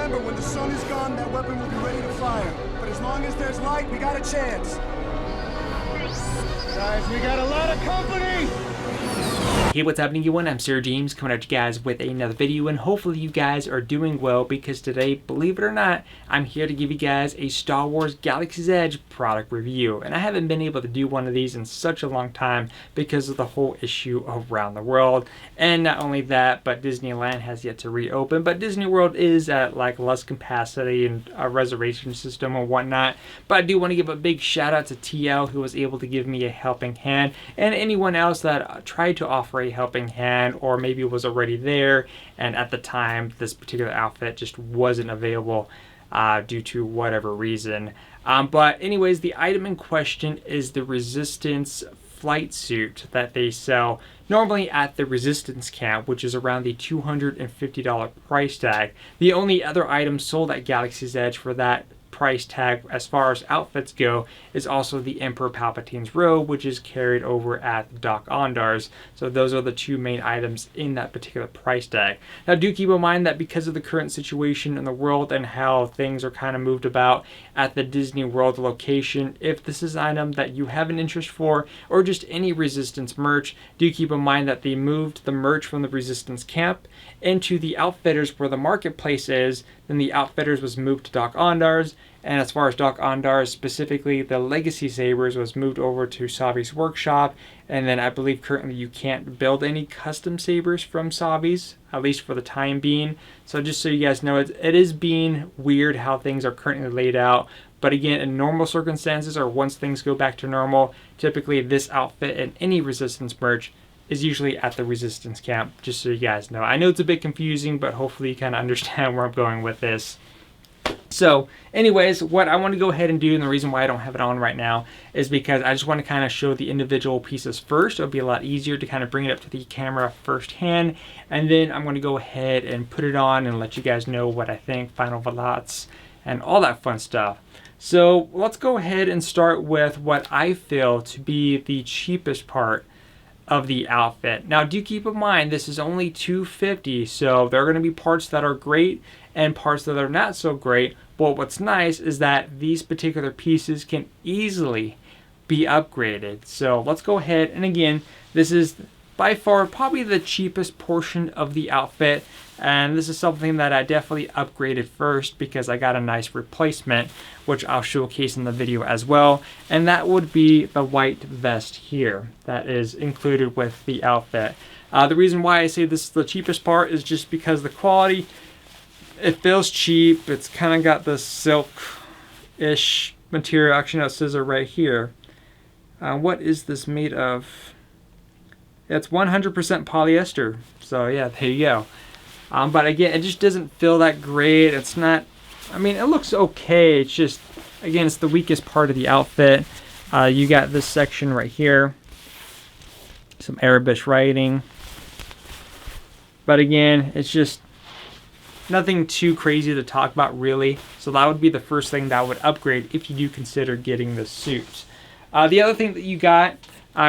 Remember, when the sun is gone, that weapon will be ready to fire. But as long as there's light, we got a chance. Guys, we got a lot of company! Hey, what's happening, everyone? I'm SirJames coming at you guys with another video, and hopefully you guys are doing well, because today, believe it or not, I'm here to give you guys a Star Wars Galaxy's Edge product review. And I haven't been able to do one of these in such a long time because of the whole issue around the world. And not only that, but Disneyland has yet to reopen. But Disney World is at like less capacity and a reservation system and whatnot. But I do want to give a big shout out to TL, who was able to give me a helping hand, and anyone else that tried to offer a helping hand or maybe was already there and at the time this particular outfit just wasn't available due to whatever reason. But anyways, the item in question is the Resistance flight suit that they sell normally at the Resistance camp, which is around the $250 price tag. The only other item sold at Galaxy's Edge for that price tag as far as outfits go is also the Emperor Palpatine's robe, which is carried over at Dok-Ondar's. So those are the two main items in that particular price tag. Now do keep in mind that because of the current situation in the world and how things are kind of moved about at the Disney World location, if this is an item that you have an interest for or just any Resistance merch, do keep in mind that they moved the merch from the Resistance camp into the Outfitters where the marketplace is. Then the Outfitters was moved to Dok-Ondar's, and as far as Dok-Ondar's, specifically the Legacy Sabers was moved over to Savi's workshop. And then I believe currently you can't build any custom sabers from Savi's, at least for the time being. So just so you guys know, it is being weird how things are currently laid out. But again, in normal circumstances or once things go back to normal, typically this outfit and any Resistance merch is usually at the Resistance camp, just so you guys know. I know it's a bit confusing, but hopefully you kind of understand where I'm going with this. So anyways, what I want to go ahead and do, and the reason why I don't have it on right now, is because I just want to kind of show the individual pieces first. It'll be a lot easier to kind of bring it up to the camera firsthand, and then I'm going to go ahead and put it on and let you guys know what I think, final thoughts, and all that fun stuff. So let's go ahead and start with what I feel to be the cheapest part of the outfit. Now do keep in mind this is only $250, so there are going to be parts that are great and parts that are not so great. But what's nice is that these particular pieces can easily be upgraded. So let's go ahead, and again, this is by far probably the cheapest portion of the outfit, and this is something that I definitely upgraded first because I got a nice replacement, which I'll showcase in the video as well. And that would be the white vest here that is included with the outfit. The reason why I say this is the cheapest part is just because the quality, it feels cheap. It's kind of got this silk-ish material. Actually, no, it says it right here. What is this made of? It's 100% polyester. So yeah, there you go. But again, it just doesn't feel that great. It's not, I mean, it looks okay. It's just, again, it's the weakest part of the outfit. You got this section right here. Some Arabic writing. But again, it's just nothing too crazy to talk about, really. So that would be the first thing that I would upgrade if you do consider getting the suit. The other thing that you got,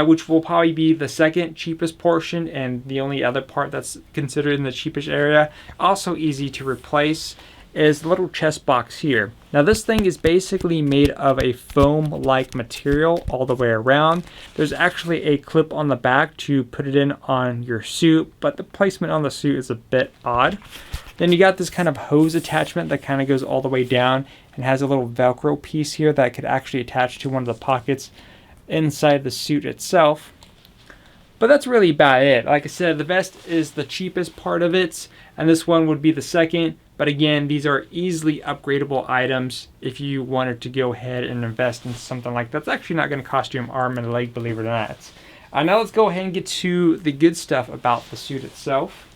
which will probably be the second cheapest portion and the only other part that's considered in the cheapest area, also easy to replace, is the little chest box here. Now this thing is basically made of a foam-like material all the way around. There's actually a clip on the back to put it in on your suit, but the placement on the suit is a bit odd. Then you got this kind of hose attachment that kind of goes all the way down and has a little Velcro piece here that could actually attach to one of the pockets inside the suit itself. But that's really about it. Like I said, the vest is the cheapest part of it, and this one would be the second. But again, these are easily upgradable items if you wanted to go ahead and invest in something like that. It's actually not going to cost you an arm and a leg, believe it or not. Now let's go ahead and get to the good stuff about the suit itself.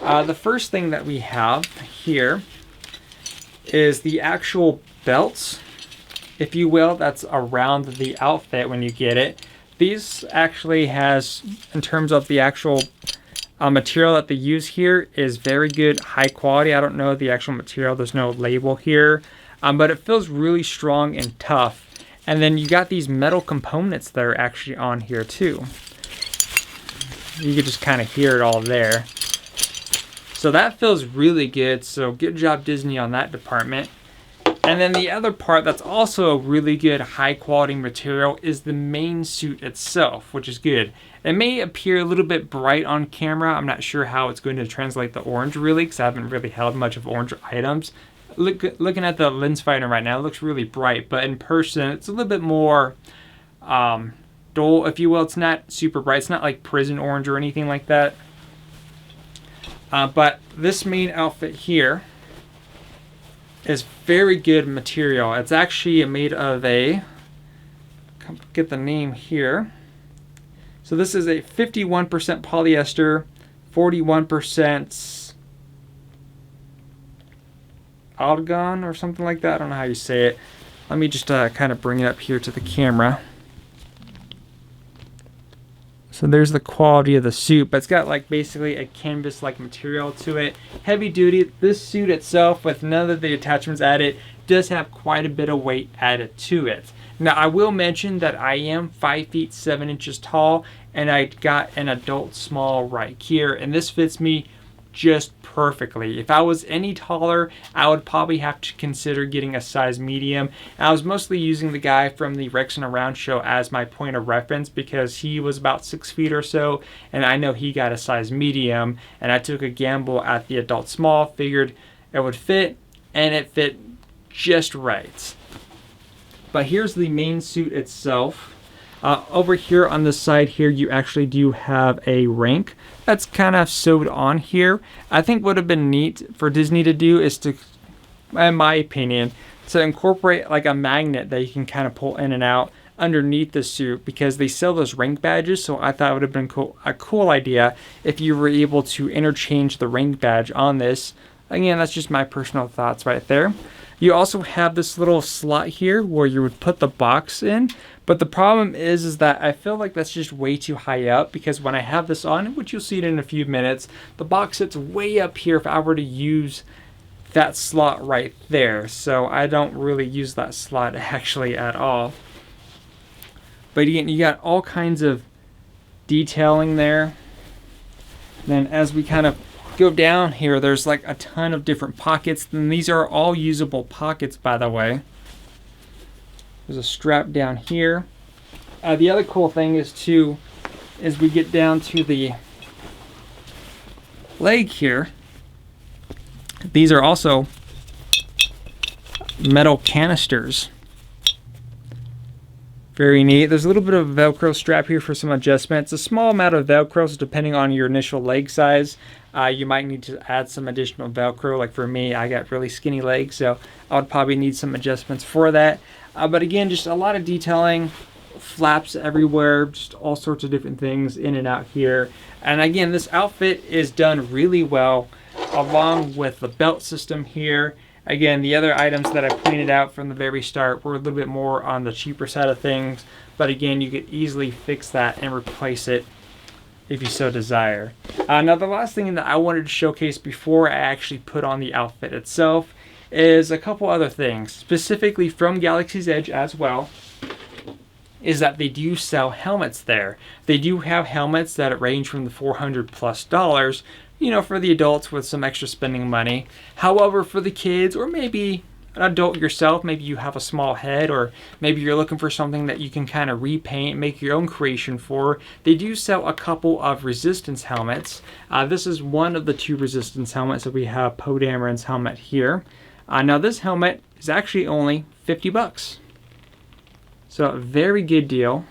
The first thing that we have here is the actual belts, if you will, that's around the outfit when you get it. These actually has, in terms of the actual material that they use here, is very good, high quality. I don't know the actual material, there's no label here, but it feels really strong and tough. And then you got these metal components that are actually on here too. You can just kind of hear it all there. So that feels really good. So good job, Disney, on that department. And then the other part that's also a really good high quality material is the main suit itself, which is good. It may appear a little bit bright on camera. I'm not sure how it's going to translate the orange really, because I haven't really held much of orange items. Looking at the lens finder right now, it looks really bright, but in person it's a little bit more dull, if you will. It's not super bright. It's not like prison orange or anything like that. But this main outfit here is very good material. It's actually made of a, get the name here. So this is a 51% polyester, 41% argon or something like that. I don't know how you say it. Let me just kind of bring it up here to the camera. So there's the quality of the suit, but it's got like basically a canvas-like material to it. Heavy duty. This suit itself, with none of the attachments added, does have quite a bit of weight added to it. Now I will mention that I am 5 feet 7 inches tall, and I got an adult small right here, and this fits me just perfectly. If I was any taller, I would probably have to consider getting a size medium. I was mostly using the guy from the Rex and Around show as my point of reference because he was about 6 feet or so, and I know he got a size medium, and I took a gamble at the adult small, figured it would fit, and it fit just right. But here's the main suit itself. Over here on the side here, you actually do have a rank that's kind of sewed on here. I think what would have been neat for Disney to do is to, in my opinion, to incorporate like a magnet that you can kind of pull in and out underneath the suit, because they sell those rank badges. So I thought it would have been a cool idea if you were able to interchange the rank badge on this. Again, that's just my personal thoughts right there. You also have this little slot here where you would put the box in, but the problem is that I feel like that's just way too high up, because when I have this on, which you'll see it in a few minutes, the box sits way up here if I were to use that slot right there. So I don't really use that slot actually at all. But again, you got all kinds of detailing there. Then as we kind of go down here, there's like a ton of different pockets, and these are all usable pockets, by the way. There's a strap down here. The other cool thing is too, as we get down to the leg here, these are also metal canisters. Very neat. There's a little bit of a Velcro strap here for some adjustments. A small amount of Velcro, so depending on your initial leg size, you might need to add some additional Velcro. Like for me, I got really skinny legs, so I would probably need some adjustments for that. But again, just a lot of detailing, flaps everywhere, just all sorts of different things in and out here. And again, this outfit is done really well, along with the belt system here. Again, the other items that I pointed out from the very start were a little bit more on the cheaper side of things, but again, you could easily fix that and replace it if you so desire. Now, the last thing that I wanted to showcase before I actually put on the outfit itself is a couple other things, specifically from Galaxy's Edge as well, is that they do sell helmets there. They do have helmets that range from the $400+, you know, for the adults with some extra spending money. However, for the kids, or maybe an adult yourself, maybe you have a small head, or maybe you're looking for something that you can kind of repaint, make your own creation for, they do sell a couple of resistance helmets. This is one of the 2 resistance helmets. So we have Poe Dameron's helmet here. Now this helmet is actually only $50. So a very good deal.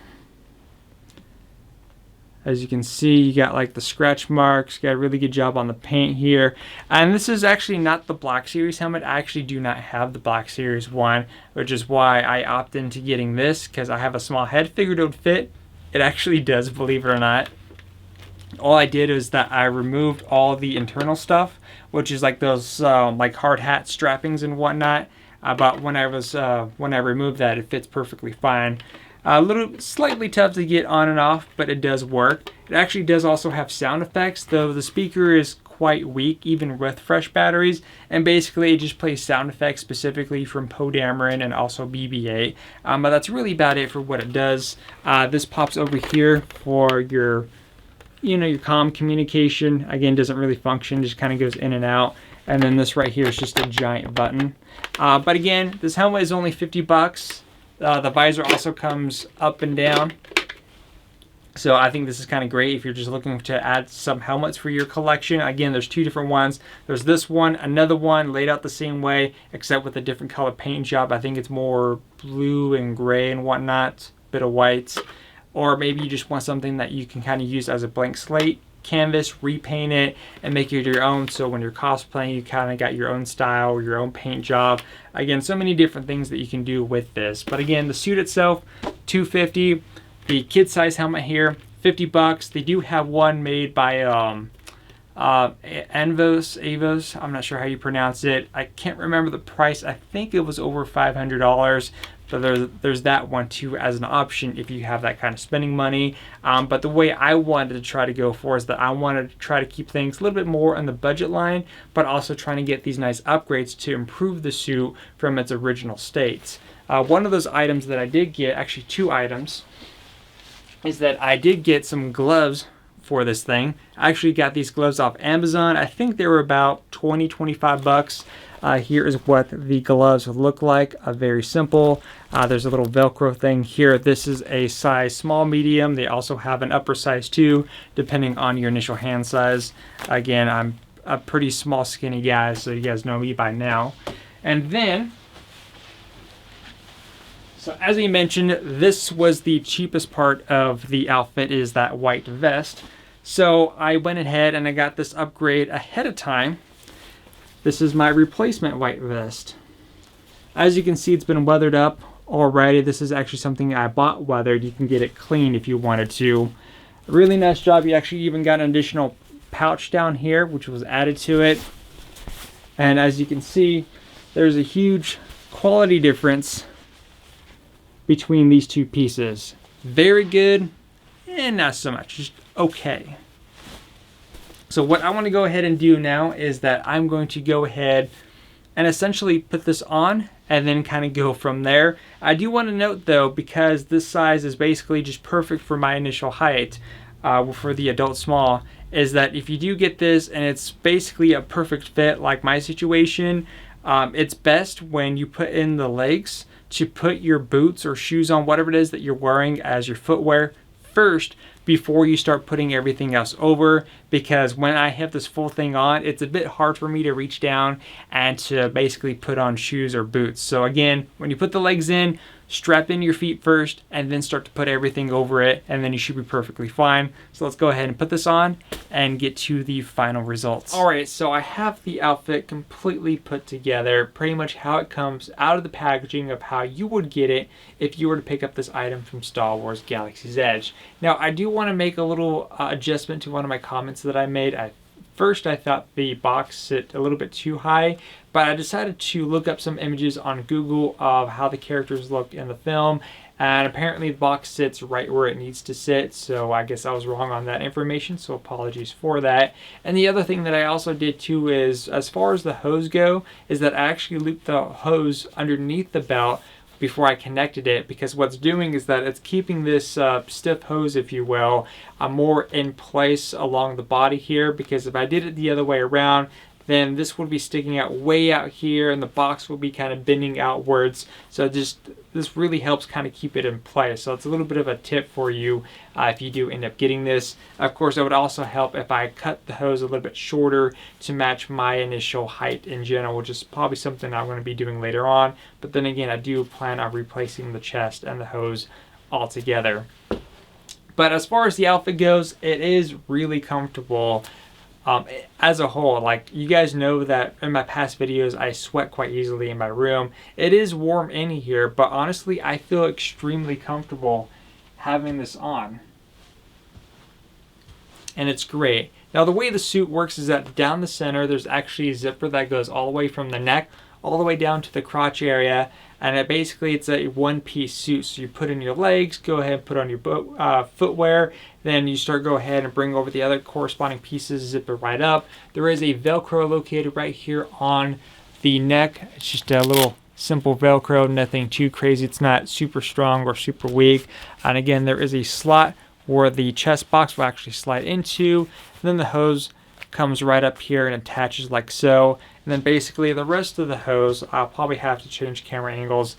As you can see, you got like the scratch marks, got a really good job on the paint here. And this is actually not the Black Series helmet. I actually do not have the Black Series one, which is why I opted into getting this, because I have a small head, figured it would fit. It actually does, believe it or not. All I did is that I removed all the internal stuff, which is like those like hard hat strappings and whatnot. But when I removed that, it fits perfectly fine. A little slightly tough to get on and off, but it does work. It actually does also have sound effects, though the speaker is quite weak even with fresh batteries, and basically it just plays sound effects specifically from Poe Dameron and also BB-8. But that's really about it for what it does. This pops over here for your you know, your comm communication. Again, doesn't really function, just kind of goes in and out. And then this right here is just a giant button. But again, this helmet is only 50 bucks. The visor also comes up and down. So I think this is kind of great if you're just looking to add some helmets for your collection. Again, there's two different ones. There's this one, another one laid out the same way, except with a different color paint job. I think it's more blue and gray and whatnot, bit of white. Or maybe you just want something that you can kind of use as a blank slate canvas, repaint it, and make it your own. So when you're cosplaying, you kind of got your own style or your own paint job. Again, so many different things that you can do with this. But again, the suit itself, $250. The kid size helmet here, 50 bucks. They do have one made by Avos. I'm not sure how you pronounce it. I can't remember the price. I think it was over $500. But there's that one too as an option if you have that kind of spending money. But the way I wanted to try to go for is that I wanted to try to keep things a little bit more on the budget line, but also trying to get these nice upgrades to improve the suit from its original state. One of those items that I did get, actually two items, is that I did get some gloves for this thing. I actually got these gloves off Amazon. I think they were about 20-25 bucks. Here is what the gloves look like. Very simple. There's a little Velcro thing here. This is a size small, medium. They also have an upper size too, depending on your initial hand size. Again, I'm a pretty small, skinny guy, so you guys know me by now. And then, so as we mentioned, this was the cheapest part of the outfit, is that white vest. So I went ahead and I got this upgrade ahead of time. This is my replacement white vest. As you can see, it's been weathered up already. This is actually something I bought weathered. You can get it clean if you wanted to. Really nice job. You actually even got an additional pouch down here, which was added to it. And as you can see, there's a huge quality difference between these two pieces. Very good and not so much, just okay. So what I want to go ahead and do now is that I'm going to go ahead and essentially put this on and then kind of go from there. I do want to note though, because this size is basically just perfect for my initial height, for the adult small, is that if you do get this and it's basically a perfect fit like my situation, it's best when you put in the legs to put your boots or shoes on, whatever it is that you're wearing as your footwear first before you start putting everything else over, because when I have this full thing on, it's a bit hard for me to reach down and to basically put on shoes or boots. So again, when you put the legs in, strap in your feet first and then start to put everything over it, and then you should be perfectly fine. So let's go ahead and put this on and get to the final results. Alright, so I have the outfit completely put together, pretty much how it comes out of the packaging of how you would get it if you were to pick up this item from Star Wars Galaxy's Edge. Now I do want to make a little adjustment to one of my comments that I made. First, I thought the box sit a little bit too high, but I decided to look up some images on Google of how the characters look in the film, and apparently the box sits right where it needs to sit, so I guess I was wrong on that information, so apologies for that. And the other thing that I also did too is, as far as the hose go, is that I actually looped the hose underneath the belt before I connected it, because what's doing is that it's keeping this stiff hose, if you will, more in place along the body here, because if I did it the other way around, then this would be sticking out way out here and the box will be kind of bending outwards. So this really helps kind of keep it in place. So it's a little bit of a tip for you if you do end up getting this. Of course, it would also help if I cut the hose a little bit shorter to match my initial height in general, which is probably something I'm going to be doing later on. But then again, I do plan on replacing the chest and the hose altogether. But as far as the outfit goes, it is really comfortable. As a whole, like you guys know that in my past videos I sweat quite easily in my room. It is warm in here, but honestly I feel extremely comfortable having this on, and it's great. Now the way the suit works is that down the center there's actually a zipper that goes all the way from the neck all the way down to the crotch area, and it's a one-piece suit. So you put in your legs, go ahead and put on your footwear, then you go ahead and bring over the other corresponding pieces, zip it right up. There is a Velcro located right here on the neck. It's just a little simple Velcro, nothing too crazy. It's not super strong or super weak. And again, there is a slot where the chest box will actually slide into. And then the hose comes right up here and attaches like so. And then basically the rest of the hose, I'll probably have to change camera angles,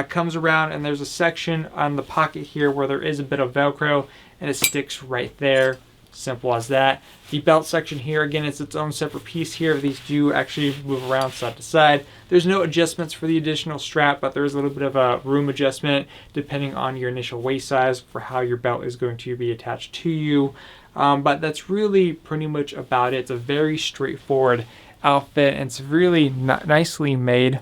comes around, and there's a section on the pocket here where there is a bit of Velcro, and it sticks right there. Simple as that. The belt section here, again, it's its own separate piece here. These do actually move around side to side. There's no adjustments for the additional strap, but there's a little bit of a room adjustment depending on your initial waist size for how your belt is going to be attached to you. But that's really pretty much about it. It's a very straightforward outfit, and it's really nicely made.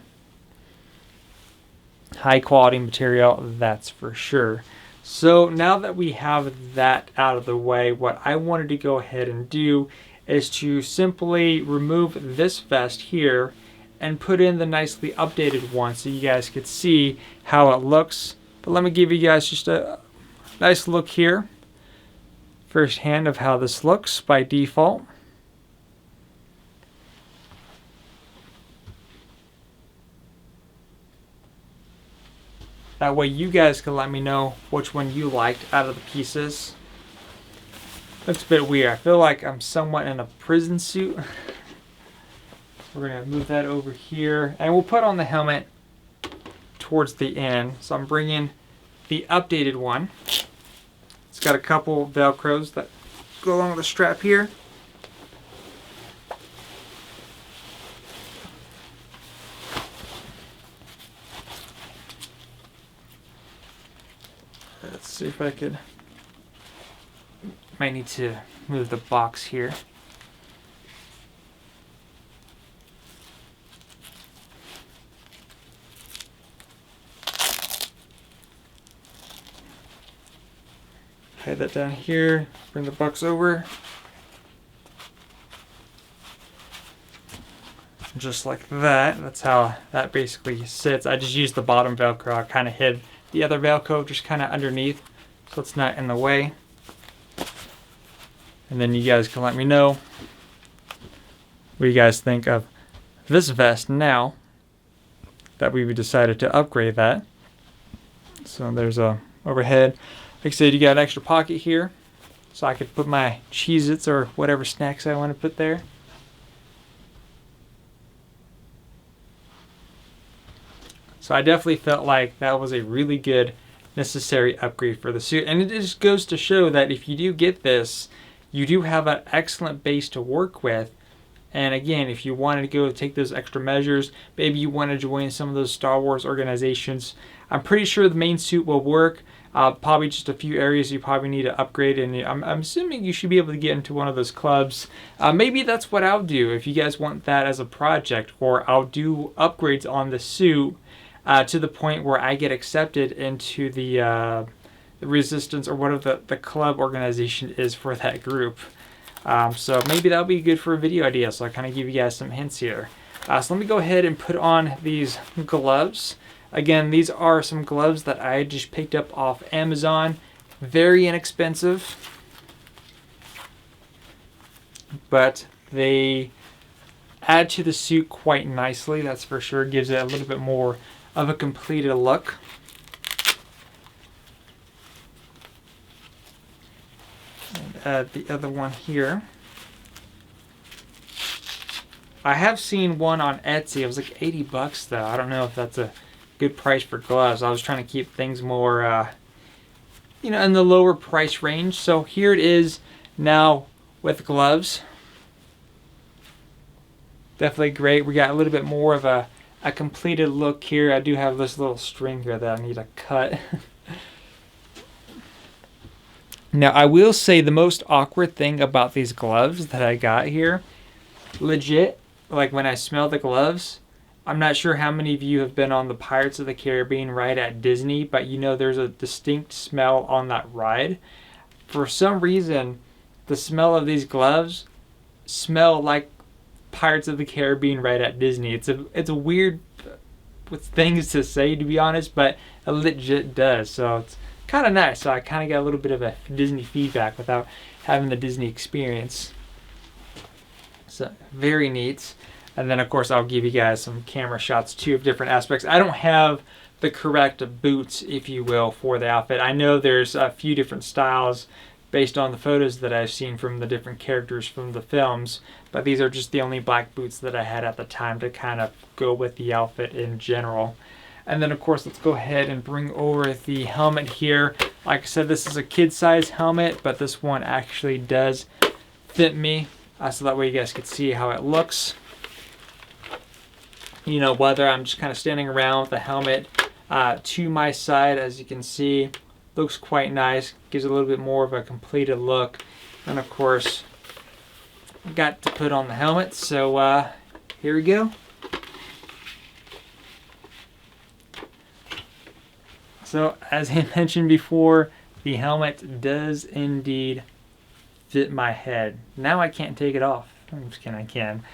High quality material, that's for sure. So now that we have that out of the way, what I wanted to go ahead and do is to simply remove this vest here and put in the nicely updated one so you guys could see how it looks. But let me give you guys just a nice look here firsthand of how this looks by default. That way you guys can let me know which one you liked out of the pieces. Looks a bit weird. I feel like I'm somewhat in a prison suit. We're going to move that over here. And we'll put on the helmet towards the end. So I'm bringing the updated one. It's got a couple Velcros that go along with the strap here. Let's see if I could, might need to move the box here. Hide that down here, bring the box over. Just like that. That's how that basically sits. I just used the bottom Velcro. I kind of hid the other Velcro just kind of underneath so it's not in the way. And then you guys can let me know what you guys think of this vest now that we've decided to upgrade that. So there's a overhead. Like I said, you got an extra pocket here so I could put my Cheez-Its or whatever snacks I want to put there. So I definitely felt like that was a really good, necessary upgrade for the suit. And it just goes to show that if you do get this, you do have an excellent base to work with. And again, if you wanted to go take those extra measures, maybe you want to join some of those Star Wars organizations, I'm pretty sure the main suit will work. Probably just a few areas you probably need to upgrade, and I'm assuming you should be able to get into one of those clubs. Maybe that's what I'll do if you guys want that as a project, or I'll do upgrades on the suit to the point where I get accepted into the Resistance or whatever the club organization is for that group. So maybe that'll be good for a video idea, so I'll kind of give you guys some hints here. So let me go ahead and put on these gloves. Again, these are some gloves that I just picked up off Amazon. Very inexpensive, but they add to the suit quite nicely, that's for sure. Gives it a little bit more of a completed look. And add the other one here. I have seen one on Etsy. It was like 80 bucks though. I don't know if that's a good price for gloves. I was trying to keep things more, in the lower price range. So here it is now with gloves. Definitely great. We got a little bit more of a completed look here. I do have this little string here that I need to cut. Now, I will say the most awkward thing about these gloves that I got here, legit, like when I smell the gloves, I'm not sure how many of you have been on the Pirates of the Caribbean ride at Disney, but there's a distinct smell on that ride. For some reason, the smell of these gloves smell like Pirates of the Caribbean ride at Disney. It's a weird with things to say, to be honest, but it legit does. So it's kind of nice. So I kind of got a little bit of a Disney feedback without having the Disney experience. So very neat. And then, of course, I'll give you guys some camera shots, too, of different aspects. I don't have the correct boots, if you will, for the outfit. I know there's a few different styles based on the photos that I've seen from the different characters from the films. But these are just the only black boots that I had at the time to kind of go with the outfit in general. And then of course, let's go ahead and bring over the helmet here. Like I said, this is a kid-size helmet, but this one actually does fit me. So that way you guys can see how it looks. You know, whether I'm just kind of standing around with the helmet to my side, as you can see, looks quite nice. Gives a little bit more of a completed look. And of course, got to put on the helmet. So here we go. So as I mentioned before, the helmet does indeed fit my head. Now I can't take it off. I'm just kidding, I can.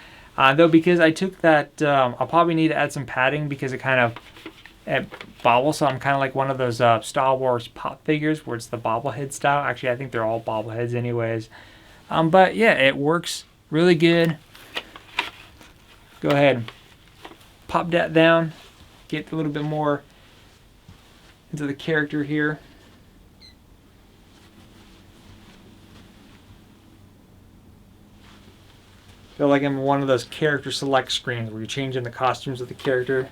Though because I took that, I'll probably need to add some padding because it bobbles. So I'm kind of like one of those Star Wars pop figures where it's the bobblehead style. Actually, I think they're all bobbleheads anyways. But yeah, it works really good. Go ahead, pop that down, get a little bit more into the character here. Feel like I'm one of those character select screens where you're changing the costumes of the character.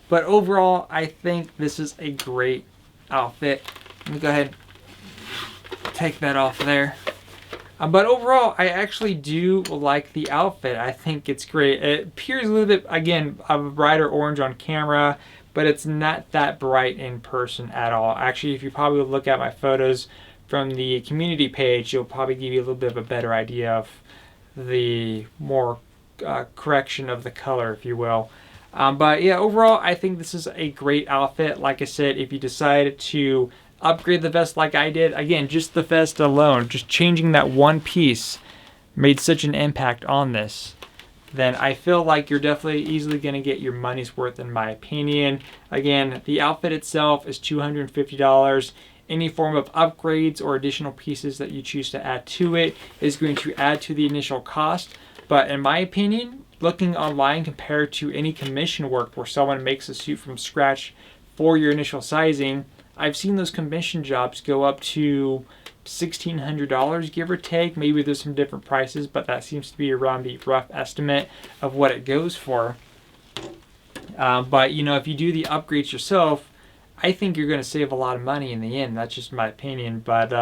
But overall, I think this is a great outfit. Let me go ahead and take that off there. But overall, I actually do like the outfit. I think it's great. It appears a little bit, again, of a brighter orange on camera, but it's not that bright in person at all. Actually, if you probably look at my photos from the community page, you'll probably give you a little bit of a better idea of the more correction of the color, if you will. But yeah, overall, I think this is a great outfit. Like I said, if you decide to upgrade the vest like I did, again, just the vest alone, just changing that one piece made such an impact on this, then I feel like you're definitely easily going to get your money's worth, in my opinion. Again, the outfit itself is $250. Any form of upgrades or additional pieces that you choose to add to it is going to add to the initial cost. But in my opinion, looking online compared to any commission work where someone makes a suit from scratch for your initial sizing, I've seen those commission jobs go up to $1,600, give or take. Maybe there's some different prices, but that seems to be around the rough estimate of what it goes for. But you know, if you do the upgrades yourself, I think you're going to save a lot of money in the end. That's just my opinion. But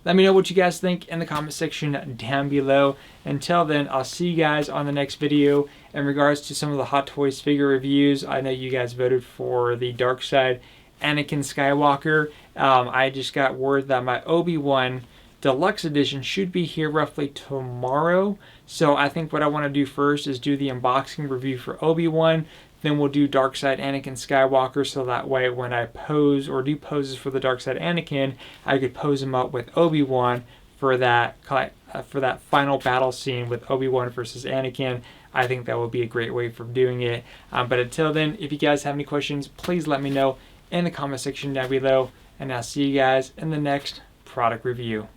let me know what you guys think in the comment section down below. Until then, I'll see you guys on the next video. In regards to some of the Hot Toys figure reviews, I know you guys voted for the Dark Side Anakin Skywalker. I just got word that my Obi-Wan Deluxe Edition should be here roughly tomorrow. So I think what I want to do first is do the unboxing review for Obi-Wan. Then we'll do Dark Side Anakin Skywalker, so that way when I pose or do poses for the Dark Side Anakin, I could pose him up with Obi-Wan for that final battle scene with Obi-Wan versus Anakin. I think that would be a great way for doing it. But until then, if you guys have any questions, please let me know in the comment section down below. And I'll see you guys in the next product review.